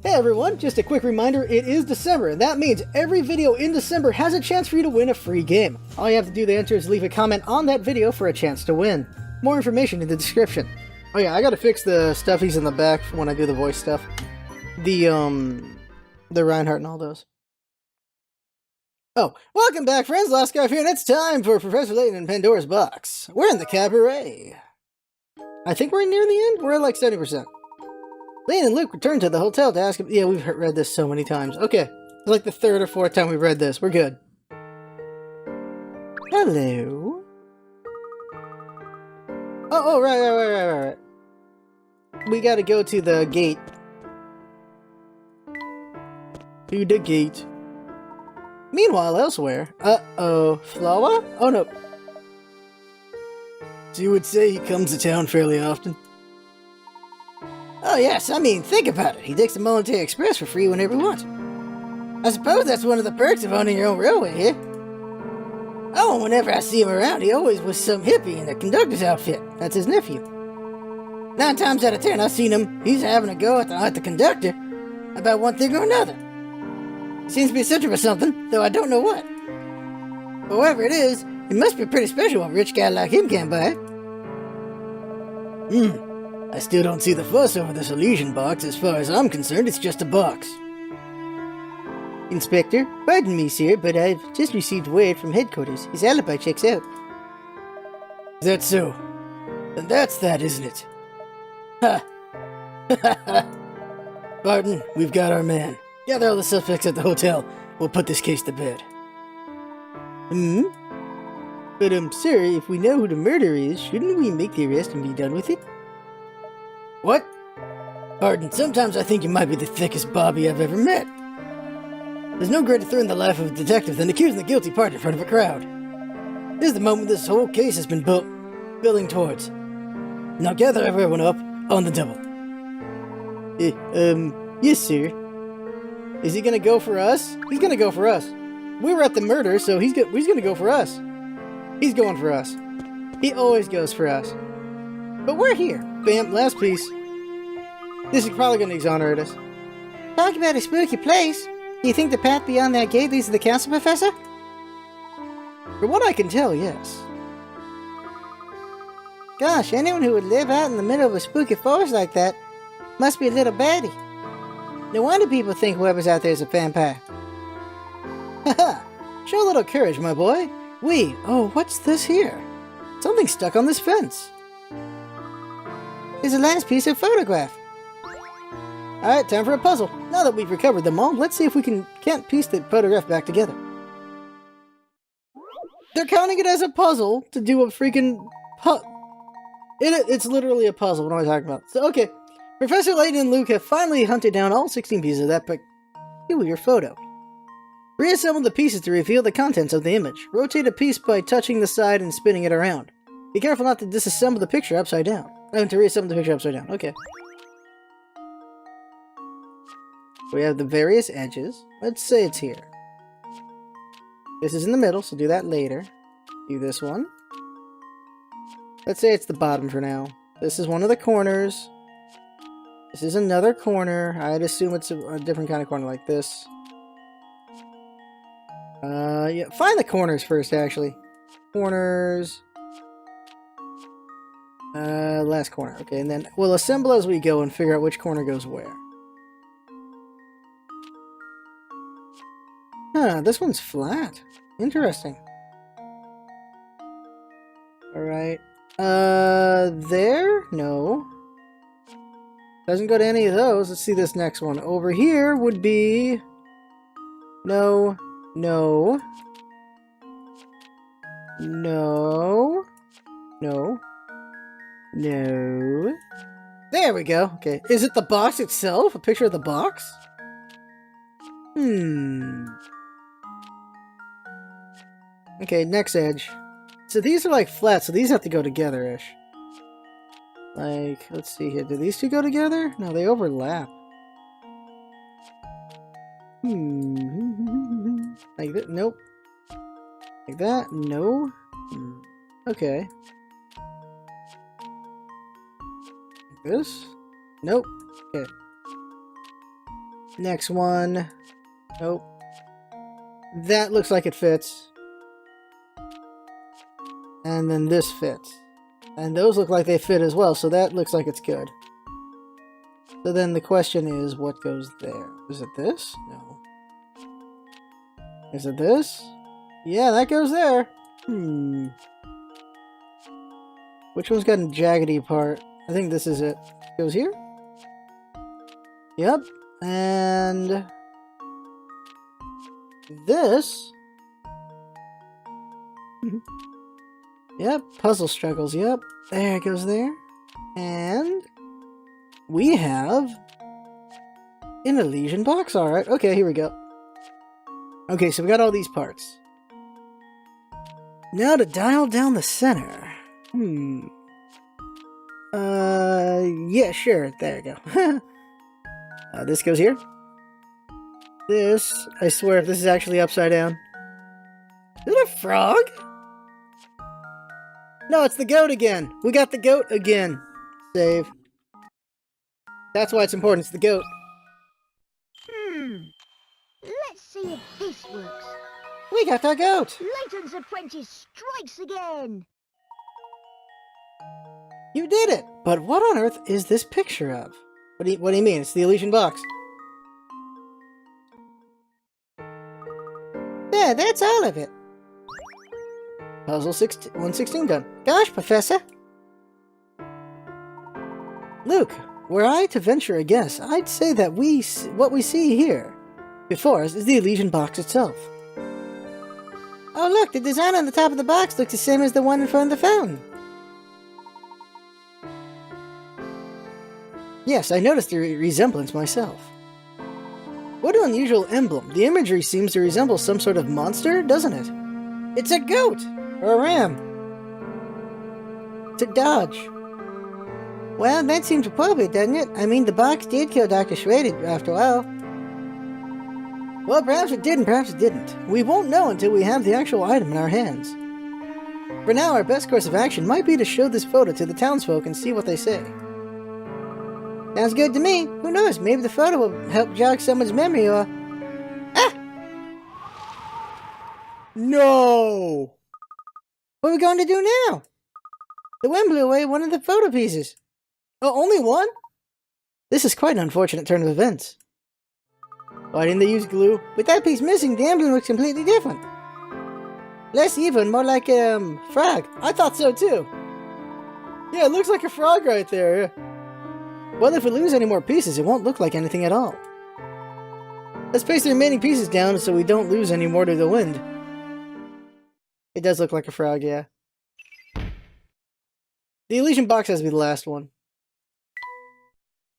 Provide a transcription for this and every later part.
Hey everyone, just a quick reminder, it is December, and that means every video in December has a chance for you to win a free game. All you have to do to enter is leave a comment on that video for a chance to win. More information in the description. Oh yeah, I gotta fix the stuffies in the back when I do the voice stuff. The Reinhardt and all those. Oh, welcome back friends, LostScarf here, and it's time for Professor Layton and Pandora's box. We're in the cabaret. I think we're near the end? We're at like 70%. Layton and Luke return to the hotel to ask him. Yeah, we've read this so many times. Okay, it's like the third or fourth time we've read this. We're good. Hello. Oh, right. We gotta go to the gate. To the gate. Meanwhile, elsewhere. Uh-oh. Flower? Oh, no. So you would say he comes to town fairly often? Oh yes, I mean, think about it. He takes the Military Express for free whenever he wants. I suppose that's one of the perks of owning your own railway here. Oh, and whenever I see him around, he always was some hippie in a conductor's outfit. That's his nephew. 9 times out of 10, I've seen him. He's having a go at the conductor about one thing or another. He seems to be searching for something, though I don't know what. But whatever it is, it must be pretty special what a rich guy like him can buy. I still don't see the fuss over this illusion box. As far as I'm concerned, it's just a box. Inspector, pardon me, sir, but I've just received word from headquarters. His alibi checks out. Is that so? Then that's that, isn't it? Ha! Barton, we've got our man. Gather all the suspects at the hotel. We'll put this case to bed. But sir, if we know who the murderer is, shouldn't we make the arrest and be done with it? What? Barton, sometimes I think you might be the thickest Bobby I've ever met. There's no greater thrill in the life of a detective than accusing the guilty party in front of a crowd. This is the moment this whole case has been building towards. Now gather everyone up on the double. Yes, sir. Is he gonna go for us? He's gonna go for us. We were at the murder, so he's gonna go for us. He's going for us. He always goes for us. But we're here. Bam, last piece. This is probably gonna exonerate us. Talk about a spooky place. Do you think the path beyond that gate leads to the castle, Professor? From what I can tell, yes. Gosh, anyone who would live out in the middle of a spooky forest like that must be a little batty. No wonder people think whoever's out there is a vampire. Haha! Show a little courage, my boy. Oh, what's this here? Something's stuck on this fence. It's the last piece of photograph. Alright, time for a puzzle. Now that we've recovered them all, let's see if we can't piece the photograph back together. They're counting it as a puzzle to do a freaking it's literally a puzzle. What am I talking about? So, okay. Professor Layton and Luke have finally hunted down all 16 pieces of that peculiar photo. Reassemble the pieces to reveal the contents of the image. Rotate a piece by touching the side and spinning it around. Be careful not to disassemble the picture upside down. To reassemble the picture upside down. Okay. We have the various edges. Let's say it's here. This is in the middle, so do that later. Do this one. Let's say it's the bottom for now. This is one of the corners. This is another corner. I'd assume it's a different kind of corner like this. Yeah, find the corners first, actually. Corners. Last corner. Okay, and then we'll assemble as we go and figure out which corner goes where. Huh, this one's flat. Interesting. Alright. There? No. Doesn't go to any of those. Let's see this next one. Over here would be... No. No. No. No. No. There we go. Okay. Is it the box itself? A picture of the box? Okay, next edge. So these are like flat, so these have to go together-ish. Like, let's see here. Do these two go together? No, they overlap. Like that? Nope. Like that? No. Okay. This? Nope. Okay. Next one. Nope. That looks like it fits. And then this fits. And those look like they fit as well, so that looks like it's good. So then the question is, what goes there? Is it this? No. Is it this? Yeah, that goes there. Which one's got a jaggedy part? I think this is it. Goes here? Yep. And this. Yep. Puzzle struggles. Yep. There it goes there. And we have an Elysian box. Alright. Okay, here we go. Okay, so we got all these parts. Now to dial down the center. Yeah, sure. There you go. This goes here. This, I swear, this is actually upside down. Is it a frog? No, it's the goat again. We got the goat again. Save. That's why it's important. It's the goat. Let's see if this works. We got the goat. Layton's apprentice strikes again. You did it. But what on earth is this picture of? What do you mean? It's the Elysian box. Yeah, that's all of it. Puzzle 116 done. Gosh, Professor. Luke, were I to venture a guess, I'd say that what we see here before us is the Elysian box itself. Oh look, the design on the top of the box looks the same as the one in front of the fountain. Yes, I noticed the resemblance myself. What an unusual emblem. The imagery seems to resemble some sort of monster, doesn't it? It's a goat! Or a ram. It's a dodge. Well, that seems appropriate, doesn't it? I mean, the box did kill Dr. Schrader after a while. Well, perhaps it did and perhaps it didn't. We won't know until we have the actual item in our hands. For now, our best course of action might be to show this photo to the townsfolk and see what they say. Sounds good to me. Who knows, maybe the photo will help jog someone's memory or... Ah! No! What are we going to do now? The wind blew away one of the photo pieces. Oh, only one? This is quite an unfortunate turn of events. Why didn't they use glue? With that piece missing, the emblem looks completely different. Less even, more like a frog. I thought so too. Yeah, it looks like a frog right there. Well, if we lose any more pieces, it won't look like anything at all. Let's place the remaining pieces down so we don't lose any more to the wind. It does look like a frog, yeah. The Elysian box has to be the last one.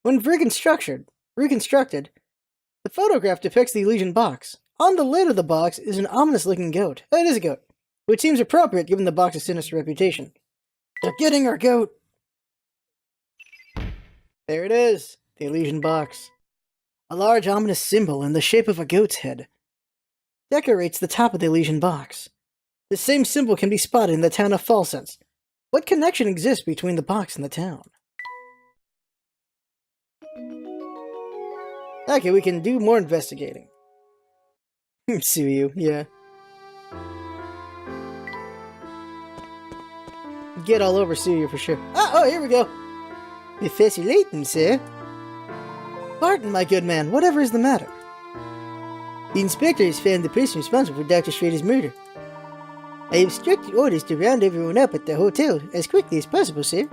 When reconstructed, the photograph depicts the Elysian box. On the lid of the box is an ominous-looking goat. It is a goat, which seems appropriate given the box's sinister reputation. They're getting our goat! There it is, the Elysian box. A large ominous symbol in the shape of a goat's head decorates the top of the Elysian box. The same symbol can be spotted in the town of Fallsense. What connection exists between the box and the town? Okay, we can do more investigating. Sue you, yeah. Get all over Sue you for sure. Oh, here we go. Professor Layton, sir. Pardon, my good man, whatever is the matter? The inspector has found the person responsible for Dr. Schrader's murder. I have strict orders to round everyone up at the hotel as quickly as possible, sir.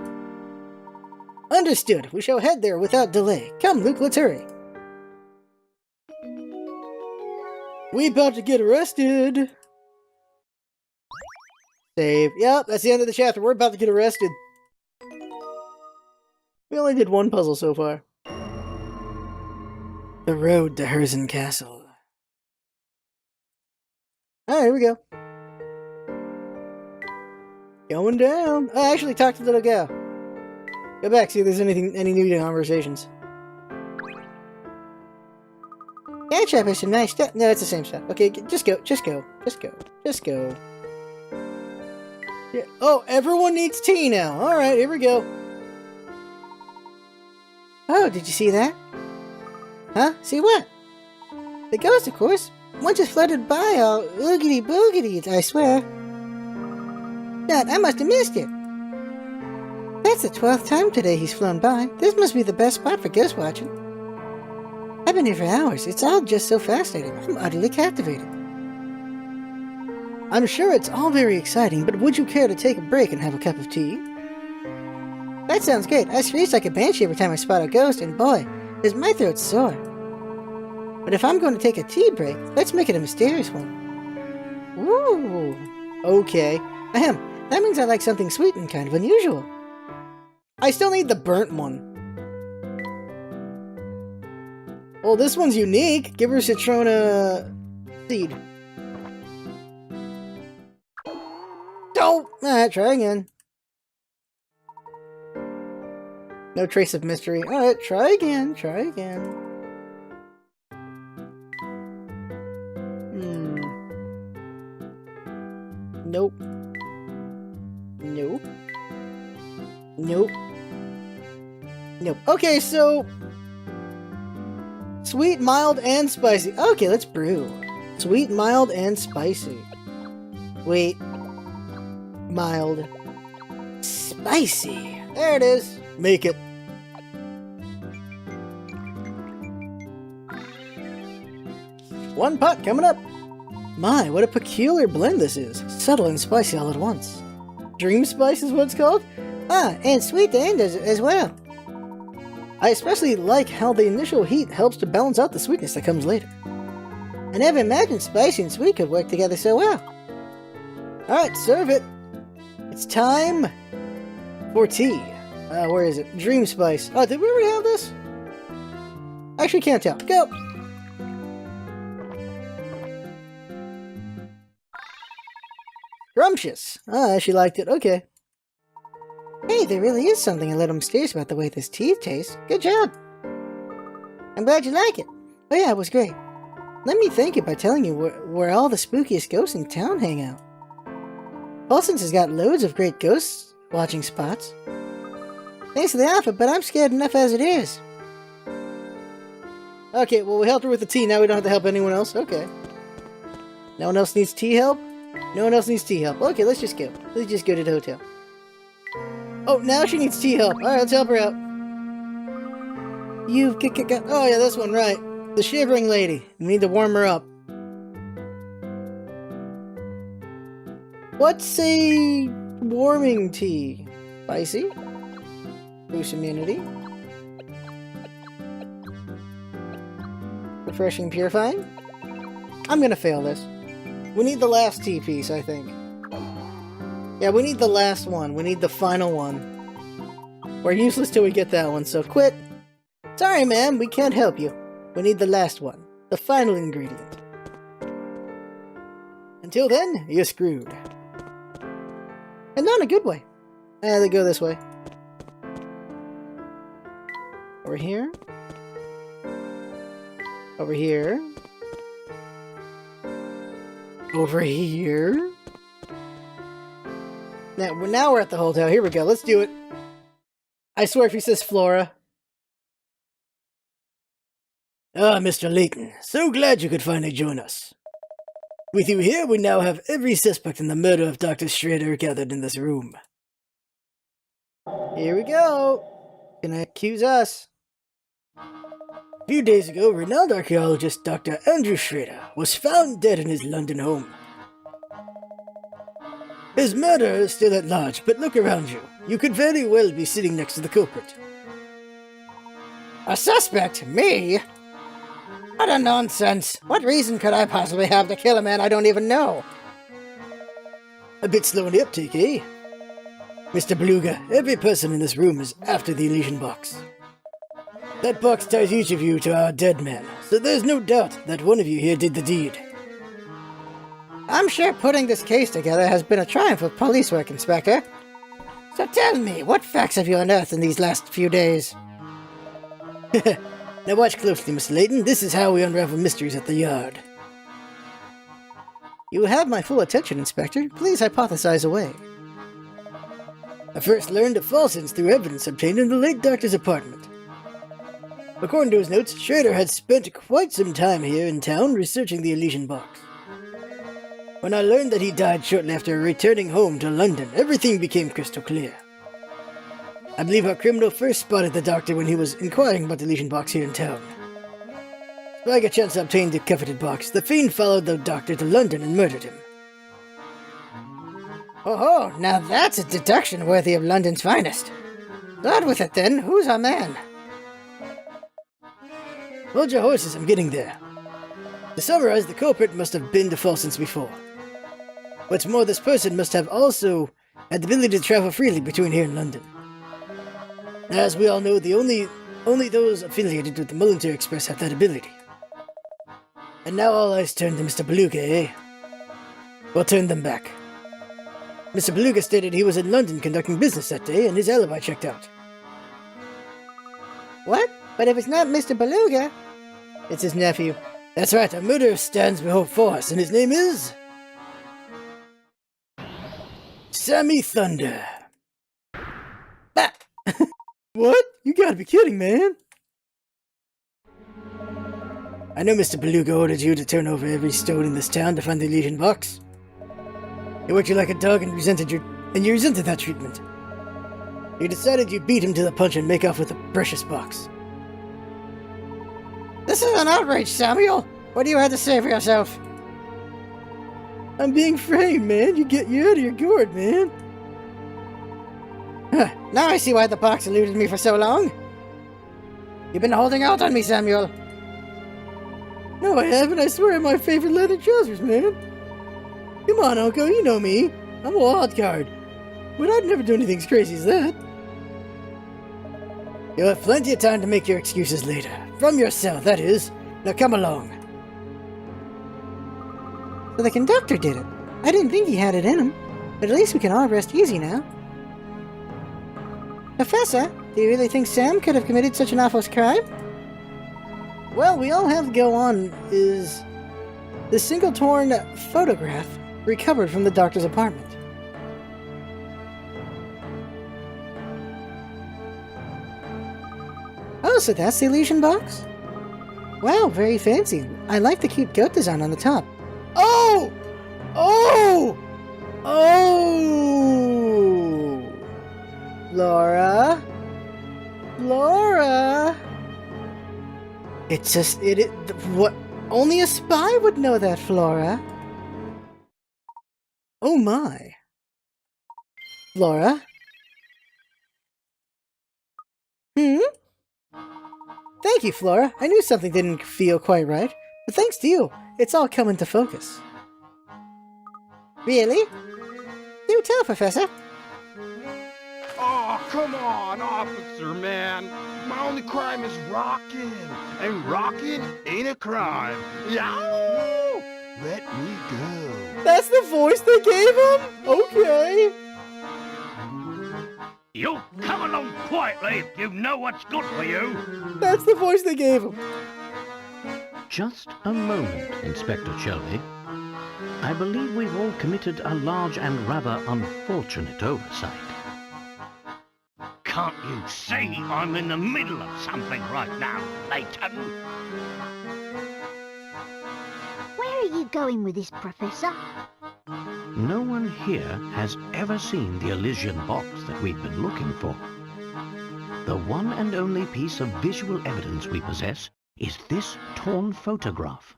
Understood. We shall head there without delay. Come, Luke, let's hurry. We about to get arrested. Save. Yep, that's the end of the chapter. We're about to get arrested. We only did one puzzle so far. The road to Herzen Castle. Alright, here we go. Going down. I actually talked to the little gal. Go back, see if there's any new conversations. Catch up is some nice stuff. No, it's the same stuff. Okay, just go. Yeah. Oh, everyone needs tea now. Alright, here we go. Oh, did you see that? Huh? See what? The ghost, of course. One just floated by all oogity boogity, I swear. Dad, I must have missed it. That's the 12th time today he's flown by. This must be the best spot for ghost watching. I've been here for hours. It's all just so fascinating. I'm utterly captivated. I'm sure it's all very exciting, but would you care to take a break and have a cup of tea? That sounds great. I screech like a banshee every time I spot a ghost, and boy, does my throat sore. But if I'm going to take a tea break, let's make it a mysterious one. Ooh. Okay. Ahem. That means I like something sweet and kind of unusual. I still need the burnt one. Well, this one's unique. Give her Citrona seed. Oh! Alright, try again. No trace of mystery. Alright, try again. Try again. Nope. Nope. Nope. Nope. Okay, so... sweet, mild, and spicy. Okay, let's brew. Sweet, mild, and spicy. Wait. Mild. Spicy. There it is. Make it. One pot coming up. My, what a peculiar blend this is. Subtle and spicy all at once. Dream spice is what it's called? Ah, and sweet to end as well. I especially like how the initial heat helps to balance out the sweetness that comes later. I never imagined spicy and sweet could work together so well. Alright, serve it. It's time for tea. Where is it? Dream spice. Oh, did we already have this? Actually, can't tell. Go! Scrumptious. Ah, she liked it. Okay. Hey, there really is something a little mysterious about the way this tea tastes. Good job. I'm glad you like it. Oh yeah, it was great. Let me thank you by telling you where all the spookiest ghosts in town hang out. Paulson's has got loads of great ghost watching spots. Thanks for the offer, but I'm scared enough as it is. Okay, well we helped her with the tea, now we don't have to help anyone else? Okay. No one else needs tea help? No one else needs tea help. Okay, let's just go. Let's just go to the hotel. Oh, now she needs tea help. Alright, let's help her out. You've got... Oh yeah, this one, right. The shivering lady. We need to warm her up. What's a warming tea? Spicy? Boost immunity? Refreshing, purifying? I'm gonna fail this. We need the last tea piece, I think. Yeah, we need the last one. We need the final one. We're useless till we get that one, so quit. Sorry, ma'am, we can't help you. We need the last one. The final ingredient. Until then, you're screwed. And not in a good way. They go this way. Over here. Over here. Over here. Now we're at the hotel. Here we go. Let's do it. I swear if he says Flora. Ah, Mr. Layton. So glad you could finally join us. With you here, we now have every suspect in the murder of Dr. Schrader gathered in this room. Here we go. Gonna accuse us. A few days ago, renowned archaeologist Dr. Andrew Schrader was found dead in his London home. His murderer is still at large, but look around you. You could very well be sitting next to the culprit. A suspect? Me? What a nonsense. What reason could I possibly have to kill a man I don't even know? A bit slow in the uptake, eh? Mr. Beluga, every person in this room is after the Elysian box. That box ties each of you to our dead man, so there's no doubt that one of you here did the deed. I'm sure putting this case together has been a triumph of police work, Inspector. So tell me, what facts have you unearthed in these last few days? Now watch closely, Miss Layton. This is how we unravel mysteries at the Yard. You have my full attention, Inspector. Please hypothesize away. I first learned of falsehoods through evidence obtained in the late doctor's apartment. According to his notes, Schrader had spent quite some time here in town researching the Elysian box. When I learned that he died shortly after returning home to London, everything became crystal clear. I believe our criminal first spotted the doctor when he was inquiring about the Elysian box here in town. By a chance obtained the coveted box, the fiend followed the doctor to London and murdered him. Oh, now that's a deduction worthy of London's finest. Start with it then, who's our man? Hold your horses, I'm getting there. To summarize, the culprit must have been the since before. What's more, this person must have also had the ability to travel freely between here and London. As we all know, only those affiliated with the Military Express have that ability. And now all eyes turn to Mr. Beluga, eh? We'll turn them back. Mr. Beluga stated he was in London conducting business that day, and his alibi checked out. What? But if it's not Mr. Beluga... It's his nephew. That's right, a murderer stands before us, and his name is... Sammy Thunder. Ah! What? You gotta be kidding, man. I know Mr. Beluga ordered you to turn over every stone in this town to find the Elysian box. He worked you like a dog and you resented that treatment. You decided you'd beat him to the punch and make off with the precious box. This is an outrage, Samuel! What do you have to say for yourself? I'm being framed, man. You out of your gourd, man. Huh. Now I see why the box eluded me for so long. You've been holding out on me, Samuel. No, I haven't. I swear I'm my favorite leather trousers, man. Come on, Uncle. You know me. I'm a wild card. But I'd never do anything as crazy as that. You'll have plenty of time to make your excuses later. From yourself, that is. Now come along. So the conductor did it. I didn't think he had it in him. But at least we can all rest easy now. Professor, do you really think Sam could have committed such an awful crime? Well, we all have to go on is the single torn photograph recovered from the doctor's apartment. Oh, so that's the Elysian box? Wow, very fancy. I like the cute goat design on the top. Oh! Oh! Oh! Laura? Laura? It's just, what? Only a spy would know that, Flora. Oh my. Flora? Thank you, Flora. I knew something didn't feel quite right. But thanks to you, it's all come into focus. Really? Do tell, Professor. Oh, come on, officer, man. My only crime is rocking. And rocking ain't a crime. Yow! Let me go. That's the voice they gave him? Okay. You come along quietly if you know what's good for you. That's the voice they gave him. Just a moment, Inspector Shelby. I believe we've all committed a large and rather unfortunate oversight. Can't you see I'm in the middle of something right now, Layton? Where are you going with this, Professor? No one here has ever seen the Elysian box that we've been looking for. The one and only piece of visual evidence we possess is this torn photograph.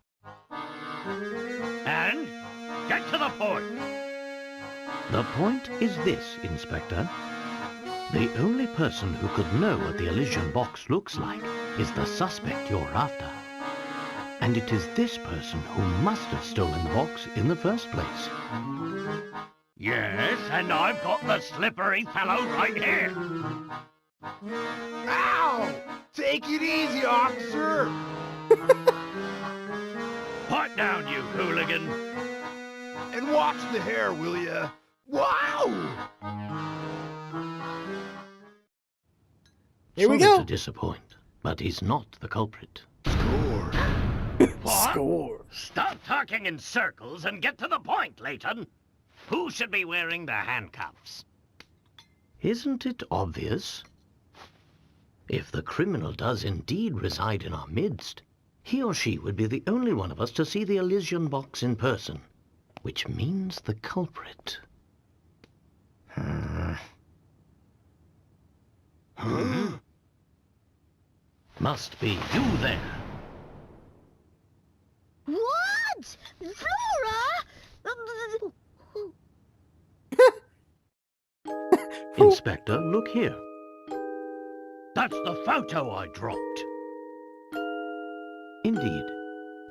And? Get to the point! The point is this, Inspector. The only person who could know what the Elysian box looks like is the suspect you're after. And it is this person who must have stolen the box in the first place. Yes, and I've got the slippery fellow right here. Ow! Take it easy, officer. Pipe down, you hooligan. And watch the hair, will ya? Wow! Here we Sorry go. to disappoint, but he's not the culprit. Score. What? Score. Stop talking in circles and get to the point, Layton. Who should be wearing the handcuffs? Isn't it obvious? If the criminal does indeed reside in our midst, he or she would be the only one of us to see the Elysian box in person, which means the culprit. Must be you there. What? Flora? Inspector, look here. That's the photo I dropped. Indeed.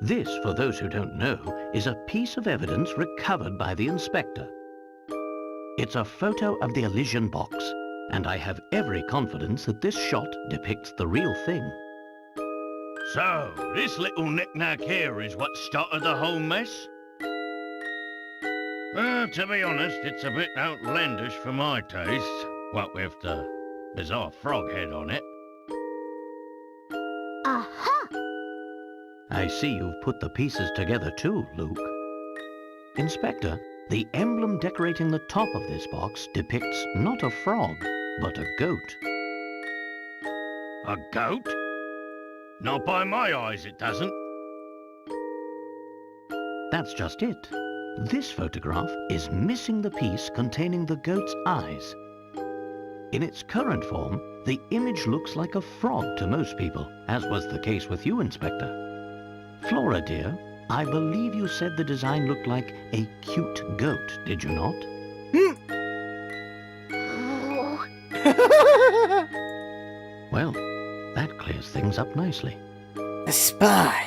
This, for those who don't know, is a piece of evidence recovered by the inspector. It's a photo of the Elysian box, and I have every confidence that this shot depicts the real thing. So, this little knick-knack here is what started the whole mess? Well, to be honest, it's a bit outlandish for my taste. What with the bizarre frog head on it. Aha! I see you've put the pieces together too, Luke. Inspector, the emblem decorating the top of this box depicts not a frog, but a goat. A goat? Not by my eyes, it doesn't. That's just it. This photograph is missing the piece containing the goat's eyes. In its current form, the image looks like a frog to most people, as was the case with you, Inspector. Flora, dear, I believe you said the design looked like a cute goat, did you not? Well, that clears things up nicely. A spy.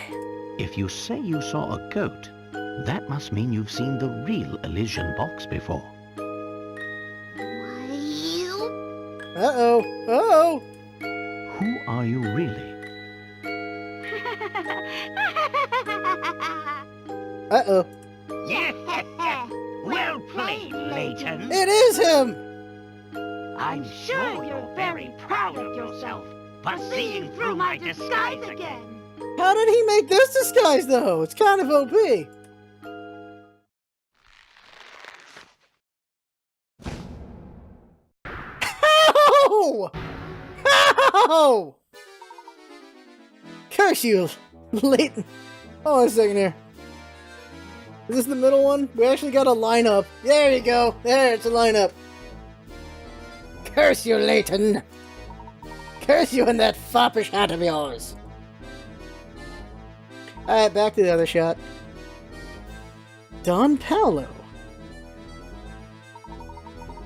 If you say you saw a goat, that must mean you've seen the real Elysian box before. Uh-oh. Uh-oh. Who are you really? Uh-oh. Well played, Layton. It is him! I'm sure you're very proud of yourself for seeing through my disguise again. How did he make this disguise, though? It's kind of OP. How? How? Curse you, Layton. Hold on a second here. Is this the middle one? We actually got a lineup. There you go. There, it's a lineup. Curse you, Layton. Curse you in that foppish hat of yours. Alright, back to the other shot. Don Paolo.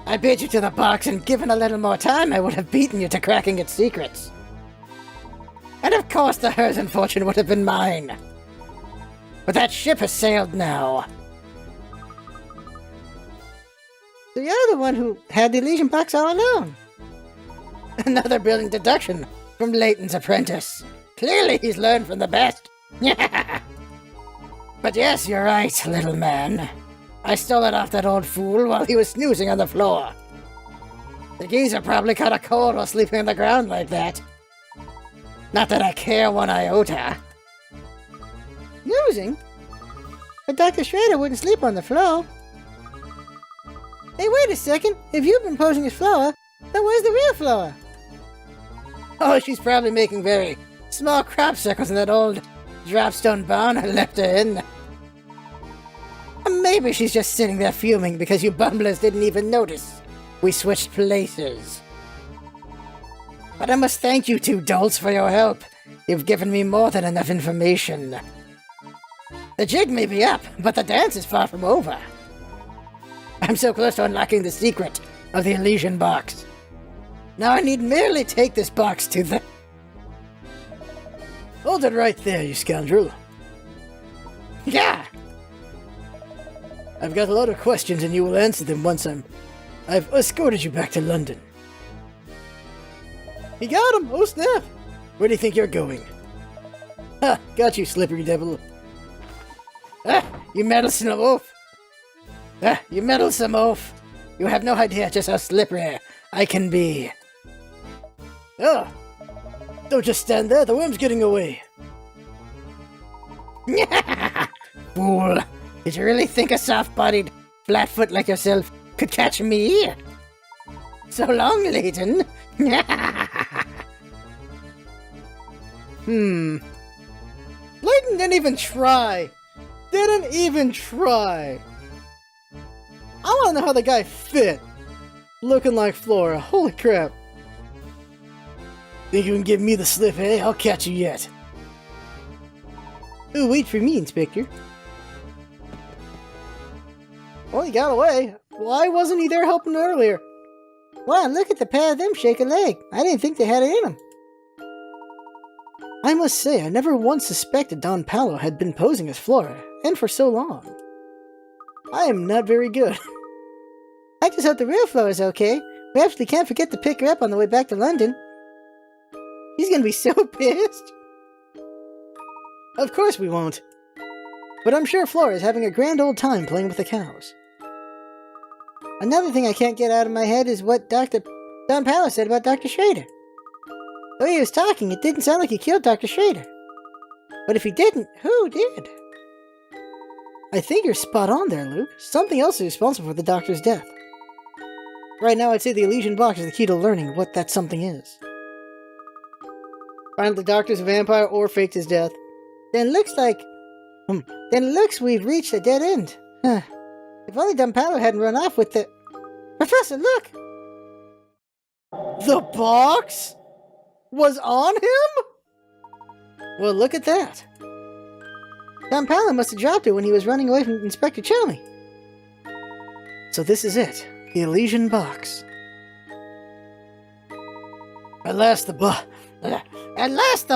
I beat you to the box, and given a little more time, I would have beaten you to cracking its secrets. And of course the Herzen fortune would have been mine. But that ship has sailed now. So you're the one who had the Elysian box all alone. Another brilliant deduction from Layton's apprentice. Clearly he's learned from the best. But yes, you're right, little man. I stole it off that old fool while he was snoozing on the floor. The geezer probably caught a cold while sleeping on the ground like that. Not that I care one iota. Snoozing? But Dr. Schrader wouldn't sleep on the floor. Hey, wait a second. If you've been posing as Flora, then where's the real Flora? Oh, she's probably making very small crop circles in that old dropstone barn I left her in. Or maybe she's just sitting there fuming because you bumblers didn't even notice we switched places. But I must thank you two dolts for your help. You've given me more than enough information. The jig may be up, but the dance is far from over. I'm so close to unlocking the secret of the Elysian box. Now I need merely take this box to the... Hold it right there, you scoundrel. Yeah! I've got a lot of questions and you will answer them once I've escorted you back to London. You got him! Oh snap! Where do you think you're going? Ha! Got you, slippery devil. Ah! You meddlesome oaf! Ah! You meddlesome oaf! You have no idea just how slippery I can be. Oh! Don't just stand there, the worm's getting away! Fool! Did you really think a soft-bodied flatfoot like yourself could catch me? So long, Layton! Layton didn't even try. Didn't even try. I want to know how the guy fit. Looking like Flora. Holy crap. Think you can give me the slip, eh? I'll catch you yet. Ooh, wait for me, Inspector. Well, he got away. Why wasn't he there helping earlier? Wow, look at the pair of them shake a leg. I didn't think they had it in them. I must say, I never once suspected Don Paolo had been posing as Flora, and for so long. I am not very good. I just hope the real Flora's okay. We actually can't forget to pick her up on the way back to London. She's gonna be so pissed. Of course we won't. But I'm sure Flora's having a grand old time playing with the cows. Another thing I can't get out of my head is what Don Paolo said about Dr. Schrader. The way he was talking, it didn't sound like he killed Dr. Schrader. But if he didn't, who did? I think you're spot on there, Luke. Something else is responsible for the doctor's death. Right now, I'd say the Elysian box is the key to learning what that something is. Find the doctor's a vampire or faked his death. Then looks we've reached a dead end. Huh. If only Don Paolo hadn't run off with the... Professor, look! The box was on him? Well, look at that. Don Paolo must have dropped it when he was running away from Inspector Chelmy. So this is it. The Elysian box. At last the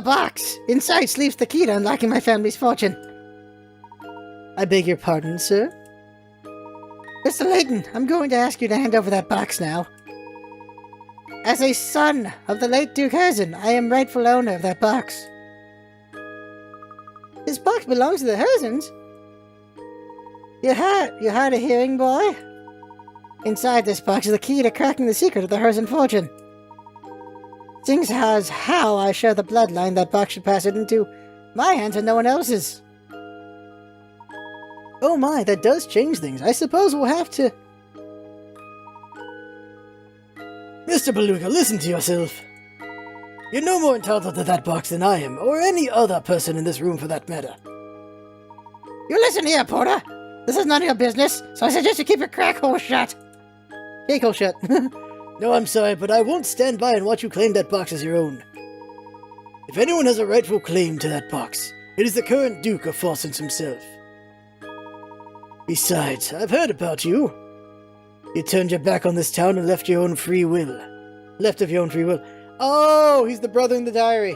box! Inside sleeps the key to unlocking my family's fortune. I beg your pardon, sir? Mr. Layton, I'm going to ask you to hand over that box now. As a son of the late Duke Herzen, I am rightful owner of that box. This box belongs to the Herzens? You hard of hearing, boy? Inside this box is the key to cracking the secret of the Herzen fortune. Seeing as how I share the bloodline, that box should pass it into my hands and no one else's. Oh my, that does change things. I suppose we'll have to... Mr. Beluga, listen to yourself. You're no more entitled to that box than I am, or any other person in this room for that matter. You listen here, Porter. This is none of your business, so I suggest you keep your crack hole shut. Cake hole shut. No, I'm sorry, but I won't stand by and watch you claim that box as your own. If anyone has a rightful claim to that box, it is the current Duke of Fawcett himself. Besides, I've heard about you. You turned your back on this town and left of your own free will. Oh, he's the brother in the diary.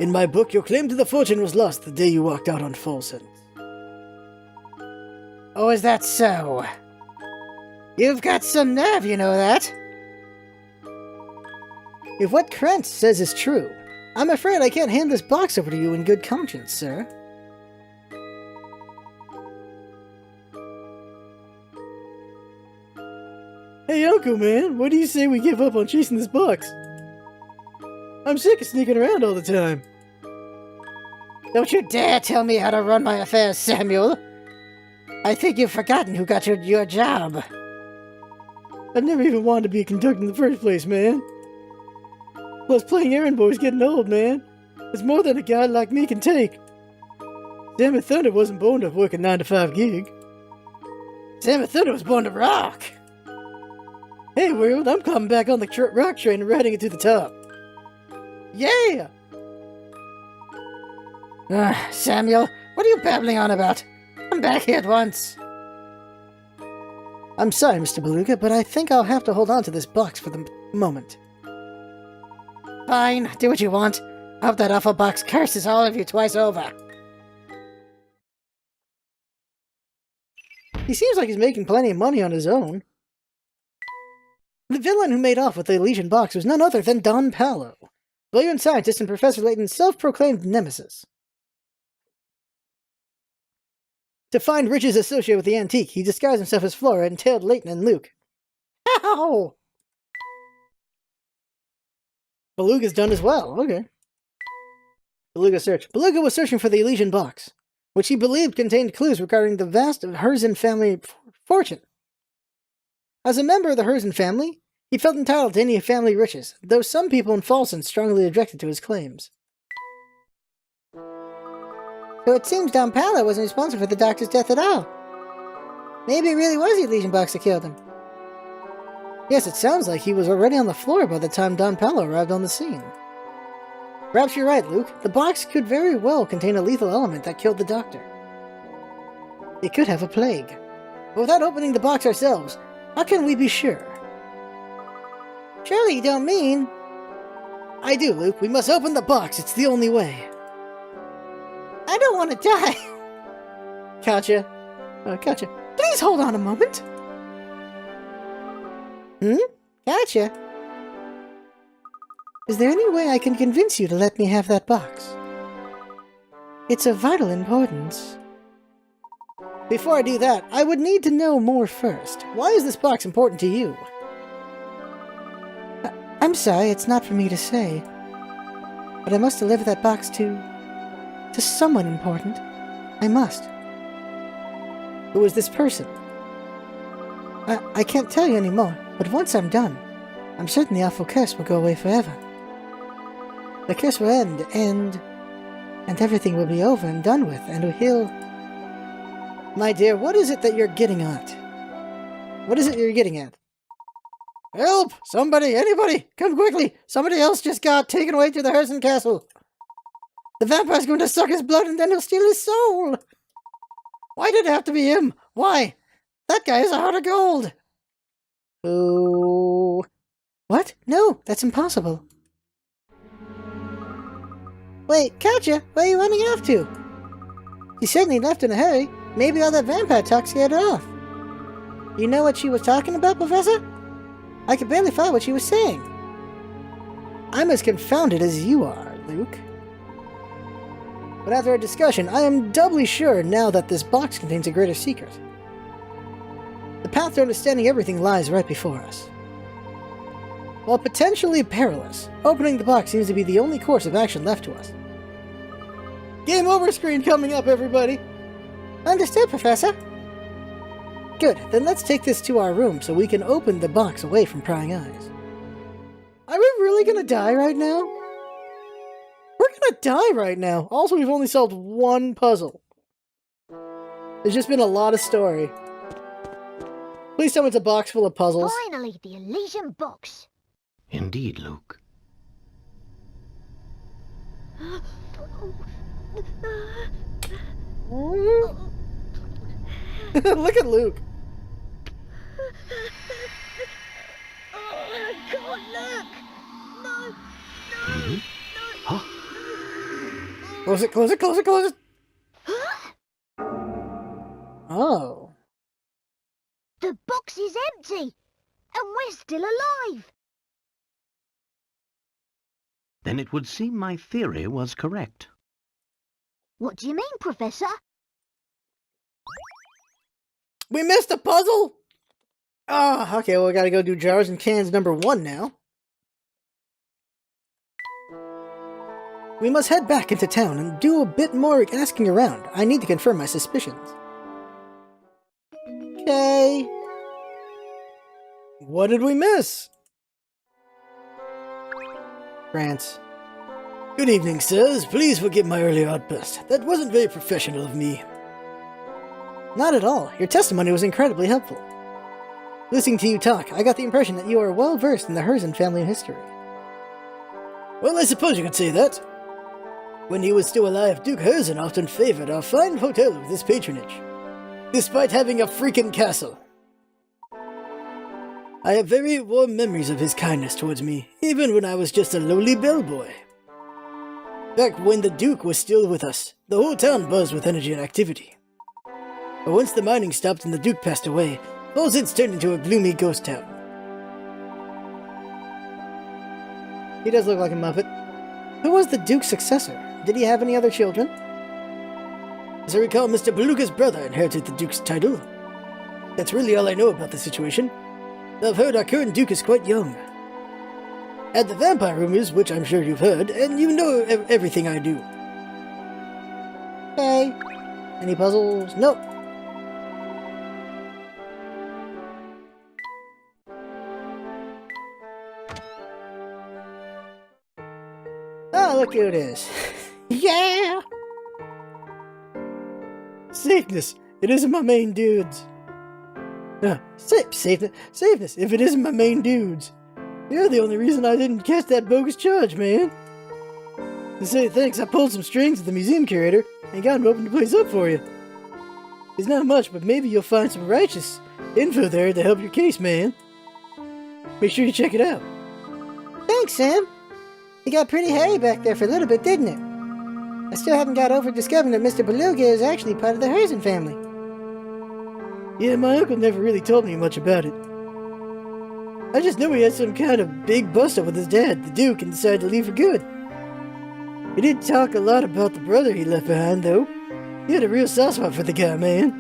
In my book, your claim to the fortune was lost the day you walked out on Fawcett. Oh, is that so? You've got some nerve, you know that? If what Krantz says is true, I'm afraid I can't hand this box over to you in good conscience, sir. Hey, Uncle, man, what do you say we give up on chasing this box? I'm sick of sneaking around all the time. Don't you dare tell me how to run my affairs, Samuel. I think you've forgotten who got your job. I never even wanted to be a conductor in the first place, man. Plus, playing errand boy's getting old, man. It's more than a guy like me can take. Sam and Thunder wasn't born to work a 9-to-5 gig. Sam and Thunder was born to rock. Hey, world, I'm coming back on the rock train and riding it to the top. Yeah! Samuel, what are you babbling on about? I'm back here at once. I'm sorry, Mr. Beluga, but I think I'll have to hold on to this box for the moment. Fine, do what you want. I hope that awful box curses all of you twice over. He seems like he's making plenty of money on his own. The villain who made off with the Elysian box was none other than Don Paolo, brilliant scientist and Professor Layton's self-proclaimed nemesis. To find riches associated with the antique, he disguised himself as Flora and tailed Layton and Luke. Ow! Beluga's done as well. Okay. Beluga search. Beluga was searching for the Elysian box, which he believed contained clues regarding the vast Herzen family fortune. As a member of the Herzen family, he felt entitled to any family riches, though some people in Falsen strongly objected to his claims. So it seems Don Paolo wasn't responsible for the doctor's death at all. Maybe it really was the Elysian box that killed him. Yes, it sounds like he was already on the floor by the time Don Paolo arrived on the scene. Perhaps you're right, Luke. The box could very well contain a lethal element that killed the doctor. It could have a plague. But without opening the box ourselves, how can we be sure? Surely you don't mean... I do, Luke. We must open the box. It's the only way. I don't want to die. Katja. Katja, please hold on a moment. Katja? Is there any way I can convince you to let me have that box? It's of vital importance. Before I do that, I would need to know more first. Why is this box important to you? I'm sorry, it's not for me to say. But I must deliver that box to someone important. I must. Who is this person? I can't tell you anymore, but once I'm done, I'm certain the awful curse will go away forever. The curse will end, and everything will be over and done with, and he'll... My dear, what is it that you're getting at? What is it you're getting at? Help! Somebody! Anybody! Come quickly! Somebody else just got taken away to the Herson Castle! The vampire's going to suck his blood and then he'll steal his soul! Why did it have to be him? Why? That guy has a heart of gold! Oh... What? No, that's impossible. Wait, Katja, where are you running off to? She certainly left in a hurry. Maybe all that vampire talk scared her off. You know what she was talking about, Professor? I could barely follow what she was saying. I'm as confounded as you are, Luke. But after a discussion, I am doubly sure now that this box contains a greater secret. The path to understanding everything lies right before us. While potentially perilous, opening the box seems to be the only course of action left to us. Game over screen coming up, everybody! Understood, Professor. Good, then let's take this to our room so we can open the box away from prying eyes. Are we really gonna die right now? We're gonna die right now! Also, we've only solved one puzzle. There's just been a lot of story. Please tell me it's a box full of puzzles. Finally, the Elysian box. Indeed, Luke. Look at Luke. Oh, God, look! No! Mm-hmm. Huh? Close it, close it, close it, close it! Oh. The box is empty! And we're still alive! Then it would seem my theory was correct. What do you mean, Professor? We missed a puzzle? Ah, okay, well, we gotta go do jars and cans number 1 now. We must head back into town and do a bit more asking around. I need to confirm my suspicions. Okay. What did we miss? France. Good evening, sirs. Please forgive my earlier outburst. That wasn't very professional of me. Not at all. Your testimony was incredibly helpful. Listening to you talk, I got the impression that you are well versed in the Herzen family history. Well, I suppose you could say that. When he was still alive, Duke Herzen often favored our fine hotel with his patronage, despite having a freaking castle. I have very warm memories of his kindness towards me, even when I was just a lowly bellboy. Back when the Duke was still with us, the whole town buzzed with energy and activity. But once the mining stopped and the Duke passed away, Bolzitz turned into a gloomy ghost town. He does look like a Muppet. Who was the Duke's successor? Did he have any other children? As I recall, Mr. Beluga's brother inherited the Duke's title. That's really all I know about the situation. I've heard our current Duke is quite young. Add the vampire rumors, which I'm sure you've heard, and you know everything I do. Okay. Any puzzles? Nope. Oh, look who it is. Yeah! Safeness. It isn't my main dudes. Safeness. If it isn't my main dudes. You're the only reason I didn't catch that bogus charge, man. To say thanks, I pulled some strings with the museum curator and got him to open the place up for you. It's not much, but maybe you'll find some righteous info there to help your case, man. Make sure you check it out. Thanks, Sam. It got pretty hairy back there for a little bit, didn't it? I still haven't got over discovering that Mr. Beluga is actually part of the Herzen family. Yeah, my uncle never really told me much about it. I just knew he had some kind of big bust-up with his dad, the Duke, and decided to leave for good. He did talk a lot about the brother he left behind, though. He had a real soft spot for the guy, man.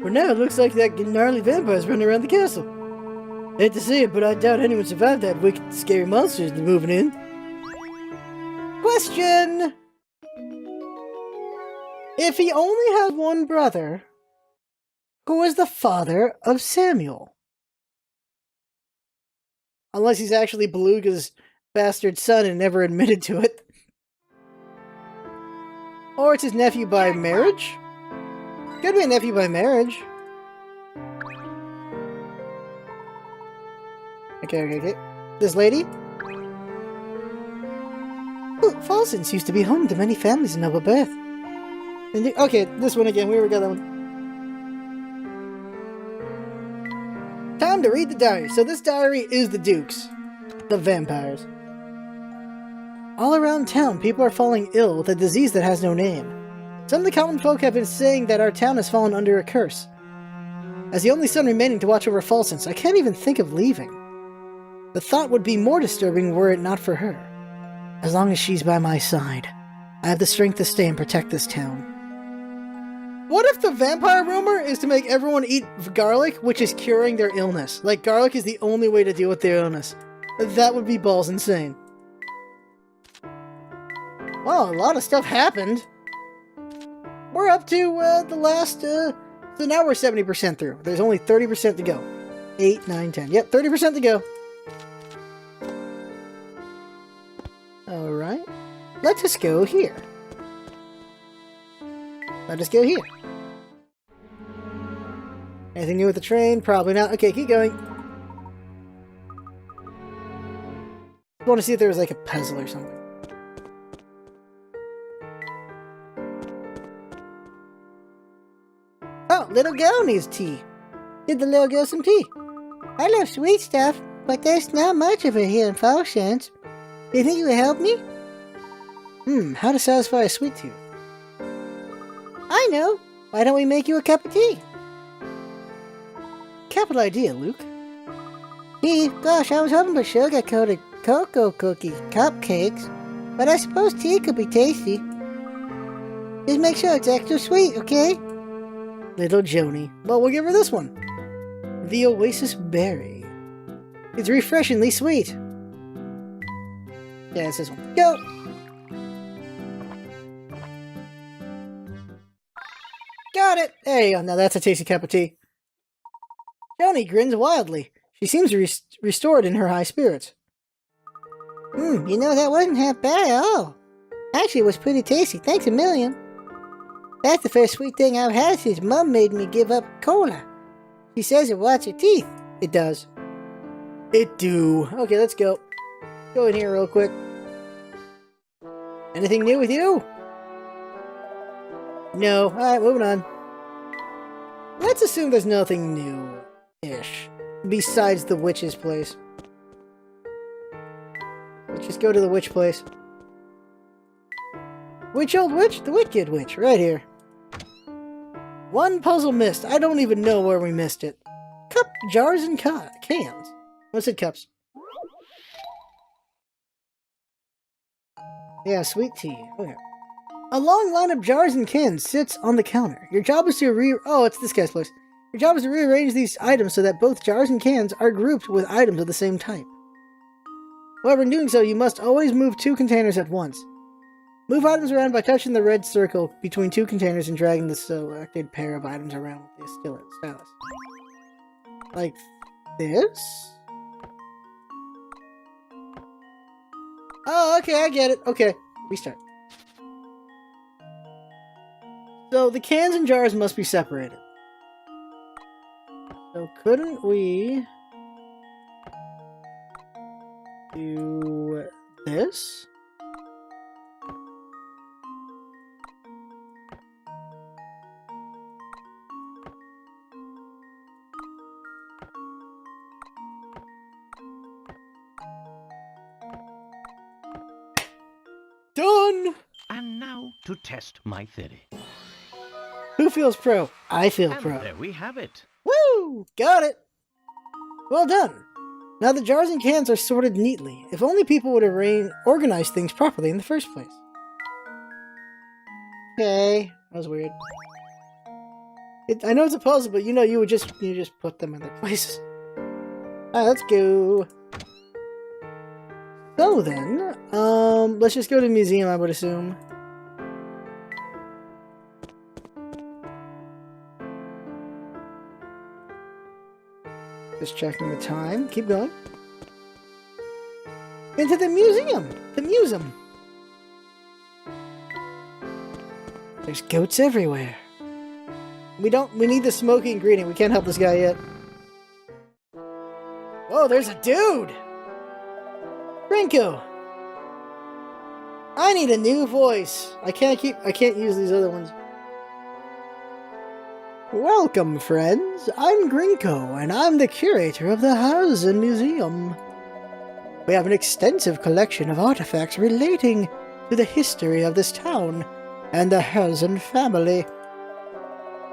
For now, it looks like that gnarly vampire's running around the castle. Hate to say it, but I doubt anyone survived that wicked, scary monsters moving in. Question! If he only had one brother, who is the father of Samuel? Unless he's actually Beluga's bastard son and never admitted to it. Or it's his nephew by marriage? Could be a nephew by marriage. Okay. This lady? Ooh, Falsons used to be home to many families in Noble Bath. Okay, this one again. We already got that one. Time to read the diary. So this diary is the Duke's. The vampires. All around town, people are falling ill with a disease that has no name. Some of the common folk have been saying that our town has fallen under a curse. As the only son remaining to watch over Falsons, I can't even think of leaving. The thought would be more disturbing were it not for her. As long as she's by my side, I have the strength to stay and protect this town. What if the vampire rumor is to make everyone eat garlic, which is curing their illness? Like, garlic is the only way to deal with their illness. That would be balls insane. Wow, a lot of stuff happened. We're up to the last, so now we're 70% through. There's only 30% to go. 8, 9, 10. Yep, 30% to go. Alright. Let us go here. Let us go here. Anything new with the train? Probably not. Okay, keep going. I want to see if there was like a puzzle or something. Oh, little girl needs tea. Give the little girl some tea. I love sweet stuff, but there's not much of it here in Falsons. Do you think you would help me? How to satisfy a sweet tooth? I know. Why don't we make you a cup of tea? Capital idea, Luke. Tea? Gosh, I was hoping for sugar-coated cocoa cookie cupcakes, but I suppose tea could be tasty. Just make sure it's extra sweet, okay? Little Joni. Well, we'll give her this one. The Oasis Berry. It's refreshingly sweet. Yeah, it's this one. Go! Got it! There you go. Now that's a tasty cup of tea. Joni grins wildly. She seems restored in her high spirits. You know, that wasn't half bad at all. Actually, it was pretty tasty. Thanks a million. That's the first sweet thing I've had since Mum made me give up cola. She says it rots your teeth. It does. It do. Okay, let's go. Go in here real quick. Anything new with you? No. Alright, moving on. Let's assume there's nothing new-ish. Besides the witch's place. Let's just go to the witch place. Which old witch? The wicked witch, right here. One puzzle missed. I don't even know where we missed it. Cup, jars, and cans. What's it, cups? Yeah, sweet tea. Okay. A long line of jars and cans sits on the counter. Your job is to Oh, it's this guy's place. Your job is to rearrange these items so that both jars and cans are grouped with items of the same type. However, in doing so, you must always move 2 containers at once. Move items around by touching the red circle between 2 containers and dragging the selected pair of items around with the stylus. Like this? Oh, okay, I get it. Okay, restart. So the cans and jars must be separated. So couldn't we do this? Done! And now to test my theory. Who feels pro? I feel And pro. there we have it. Woo! Got it! Well done! Now the jars and cans are sorted neatly. If only people would organize things properly in the first place. Okay, that was weird. I know it's a puzzle, but you just put them in their places. Alright, let's go. So then, let's just go to the museum, I would assume. Just checking the time. Keep going. Into the museum! The museum! There's goats everywhere. We need the smoky ingredient. We can't help this guy yet. Oh, there's a dude! Rinko! I need a new voice. I can't use these other ones. Welcome, friends. I'm Grinko, and I'm the curator of the Hausen Museum. We have an extensive collection of artifacts relating to the history of this town and the Hausen family.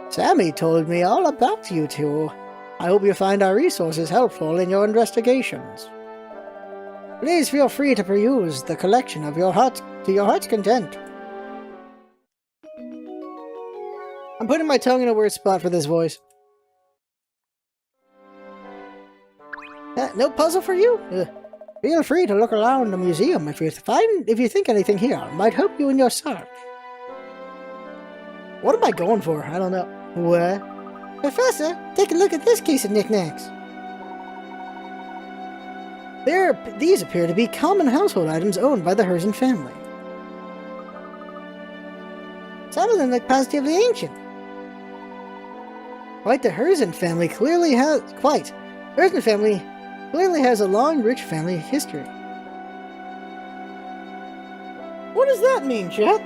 Sammy told me all about you two. I hope you find our resources helpful in your investigations. Please feel free to peruse the collection of to your heart's content. I'm putting my tongue in a weird spot for this voice. No puzzle for you? Feel free to look around the museum if you think anything here might help you in your search. What am I going for? I don't know. What? Professor, take a look at this case of knickknacks. These appear to be common household items owned by the Herzen family. Some of them look positively ancient. The Herzen family clearly has a long, rich family history. What does that mean, chat?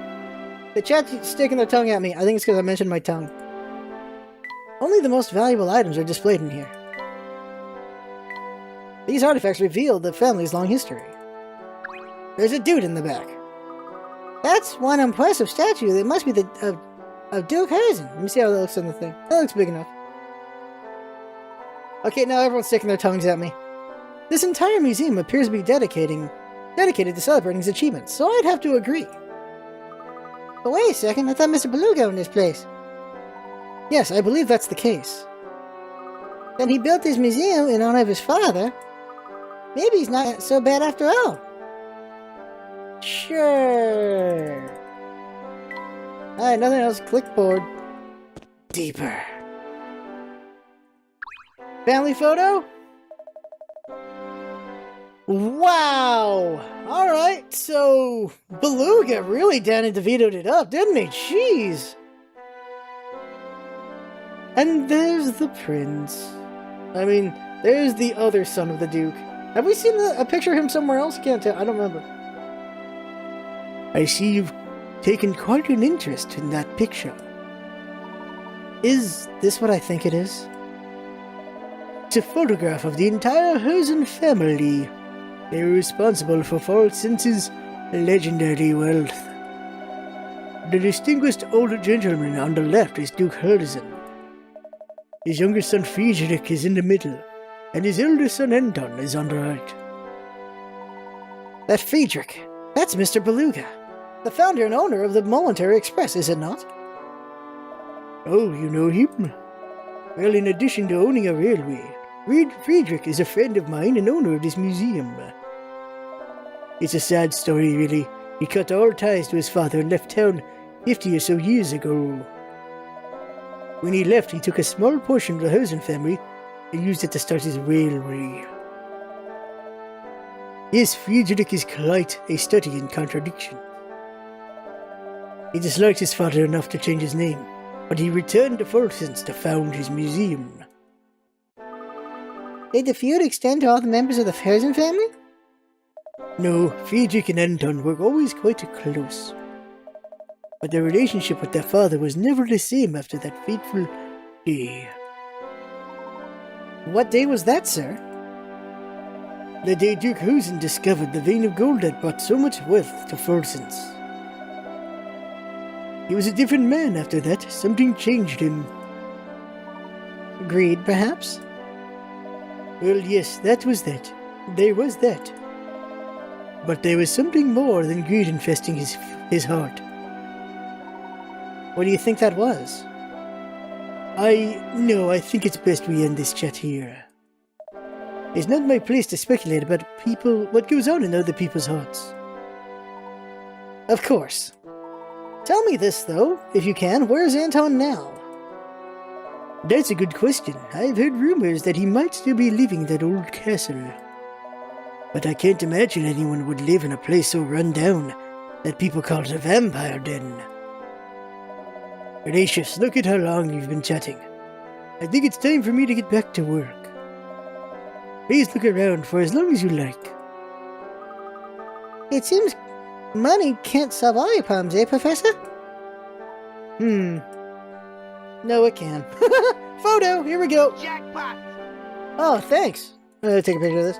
The chat's sticking their tongue at me. I think it's because I mentioned my tongue. Only the most valuable items are displayed in here. These artifacts reveal the family's long history. There's a dude in the back. That's one impressive statue. It must be of Duke Herzen. Let me see how that looks on the thing. That looks big enough. Okay, now everyone's sticking their tongues at me. This entire museum appears to be dedicated to celebrating his achievements, so I'd have to agree. But wait a second, I thought Mr. Beluga owned this place. Yes, I believe that's the case. Then he built this museum in honor of his father. Maybe he's not so bad after all. Sure. Alright, nothing else. Clickboard. Deeper. Family photo? Wow! Alright, so Beluga really Danny DeVito'd it up, didn't he? Jeez! And there's the prince. I mean, there's the other son of the Duke. Have we seen a picture of him somewhere else? Can't tell. I don't remember. I see you've taken quite an interest in that picture. Is this what I think it is? It's a photograph of the entire Herzen family. They were responsible for Falsence's legendary wealth. The distinguished older gentleman on the left is Duke Herzen. His younger son Friedrich is in the middle, and his elder son Anton is on the right. That Friedrich, that's Mr. Beluga, the founder and owner of the Momentary Express, is it not? Oh, you know him? Well, in addition to owning a railway, Friedrich is a friend of mine and owner of this museum. It's a sad story, really. He cut all ties to his father and left town 50 or so years ago. When he left, he took a small portion of the Herzen family and used it to start his railway. Yes, Friedrich is quite a study in contradiction. He disliked his father enough to change his name, but he returned to Fulton's to found his museum. Did the feud extend to all the members of the Frozen family? No, Friedrich and Anton were always quite close. But their relationship with their father was never the same after that fateful day. What day was that, sir? The day Duke Husen discovered the vein of gold that brought so much wealth to Fulton's. He was a different man after that. Something changed him. Greed, perhaps? Well, yes, that was that. There was that. But there was something more than greed infesting his heart. What do you think that was? I think it's best we end this chat here. It's not my place to speculate about what goes on in other people's hearts. Of course. Tell me this, though, if you can, where's Anton now? That's a good question. I've heard rumors that he might still be living in that old castle. But I can't imagine anyone would live in a place so run down that people call it a vampire den. Gracious, look at how long you've been chatting. I think it's time for me to get back to work. Please look around for as long as you like. It seems money can't solve all your problems, eh, Professor? No, it can. Photo! Here we go! Jackpot! Oh, thanks. Take a picture of this.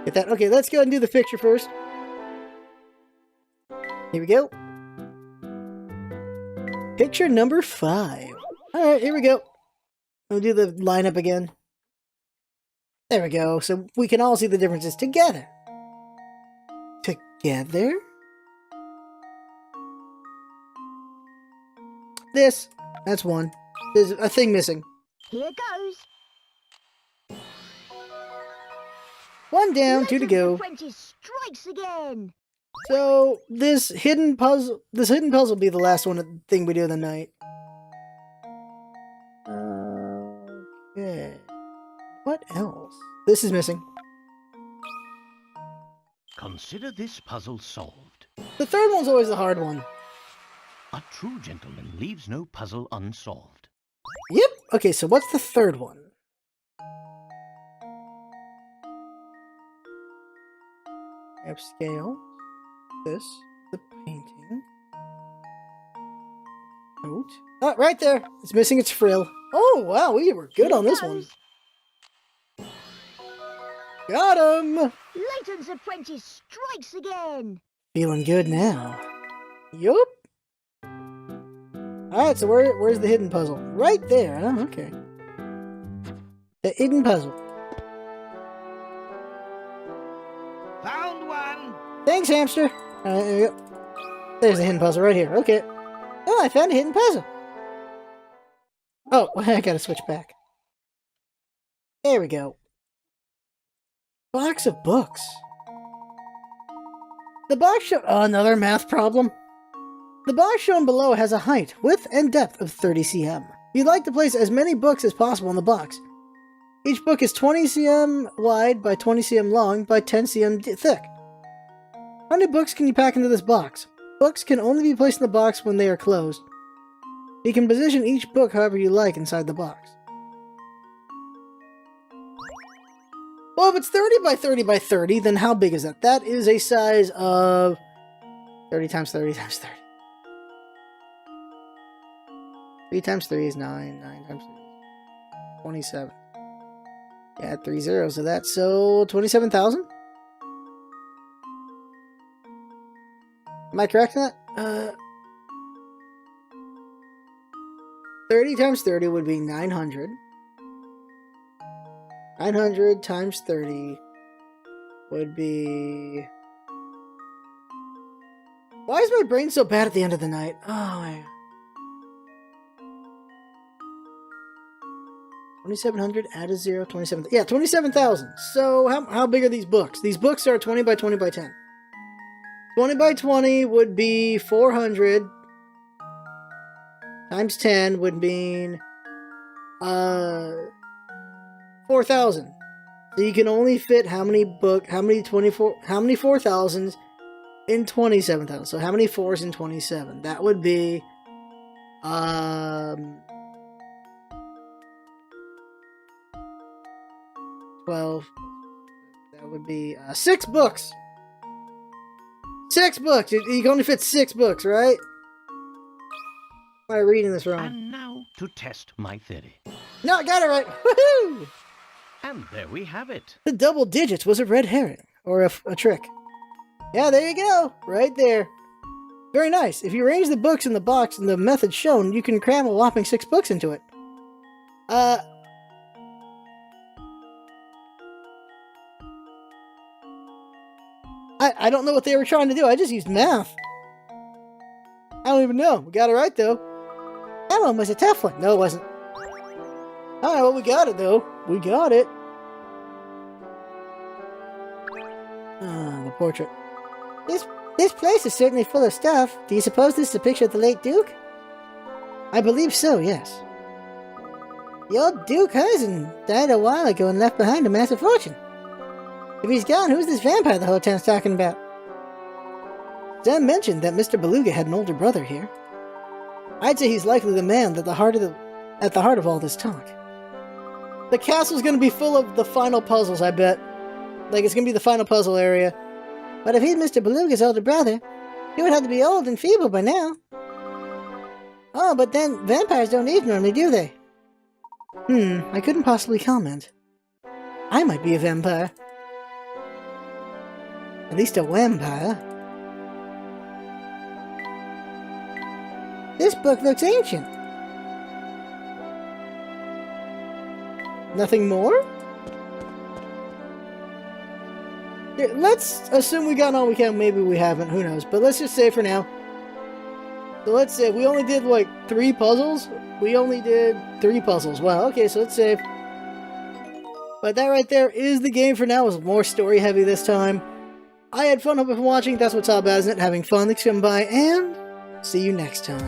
Get that. Okay, let's go and do the picture first. Here we go. Picture number 5. Alright, here we go. We'll do the lineup again. There we go. So we can all see the differences together. Together? That's one. There's a thing missing. Here goes. One down, 2 to Layton's go. apprentice strikes again. So this hidden puzzle will be the last thing we do of the night. Okay. What else? This is missing. Consider this puzzle solved. The third one's always the hard one. A true gentleman leaves no puzzle unsolved. Yep. Okay, so what's the third one? Upscale. This. The painting. Coat. Oh, right there. It's missing its frill. Oh, wow, we were good on this one. Got him! Layton's apprentice strikes again. Feeling good now. Yup. Alright, so where's the hidden puzzle? Right there, huh? Okay. The hidden puzzle. Found one! Thanks, hamster. There you go. There's the hidden puzzle right here. Okay. Oh, I found a hidden puzzle. Oh, I gotta switch back. There we go. Box of books. The box shown... Oh, another math problem. The box shown below has a height, width, and depth of 30 cm. You'd like to place as many books as possible in the box. Each book is 20 cm wide by 20 cm long by 10 cm thick. How many books can you pack into this box? Books can only be placed in the box when they are closed. You can position each book however you like inside the box. Well, if it's 30 by 30 by 30, then how big is that? That is a size of 30 times 30 times 30. 3 times 3 is 9. 9 times 3 is 27. Yeah, 3 zeros to that. So, 27,000? Am I correct in that? 30 times 30 would be 900. 900 times 30 would be... Why is my brain so bad at the end of the night? Oh, my... 2,700, add a 0, 27... Yeah, 27,000. So, how big are these books? These books are 20 by 20 by 10. 20 by 20 would be 400. Times 10 would mean... 4,000. So you can only fit how many 4,000s in 27,000. So how many 4s in 27? That would be 12. That would be 6 books. 6 books. You can only fit 6 books, right? Am I reading this wrong? And now to test my theory. No, I got it right. Woohoo! And there we have it. The double digits was a red herring, or a trick. Yeah, there you go. Right there. Very nice. If you arrange the books in the box in the method shown, you can cram a whopping 6 books into it. I don't know what they were trying to do. I just used math. I don't even know. We got it right, though. That one was a tough one. No, it wasn't. Alright, well, we got it, though. We got it. Ah, the portrait. This place is certainly full of stuff. Do you suppose this is a picture of the late Duke? I believe so, yes. The old Duke cousin died a while ago and left behind a massive fortune. If he's gone, who's this vampire the whole town's talking about? Sam mentioned that Mr. Beluga had an older brother here. I'd say he's likely the man at the heart of all this talk. The castle's gonna be full of the final puzzles, I bet. Like, it's gonna be the final puzzle area. But if he's Mr. Beluga's older brother, he would have to be old and feeble by now. Oh, but then vampires don't age normally, do they? I couldn't possibly comment. I might be a vampire. At least a vampire. This book looks ancient. Nothing more? Yeah, let's assume we got all we can. Maybe we haven't. Who knows? But let's just say for now. So let's say we only did like 3 puzzles. We only did 3 puzzles. Wow. Okay, so let's save. But that right there is the game for now. It was more story heavy this time. I had fun. Hope you're watching. That's what's all about, isn't it? Having fun. Thanks for coming by, and see you next time.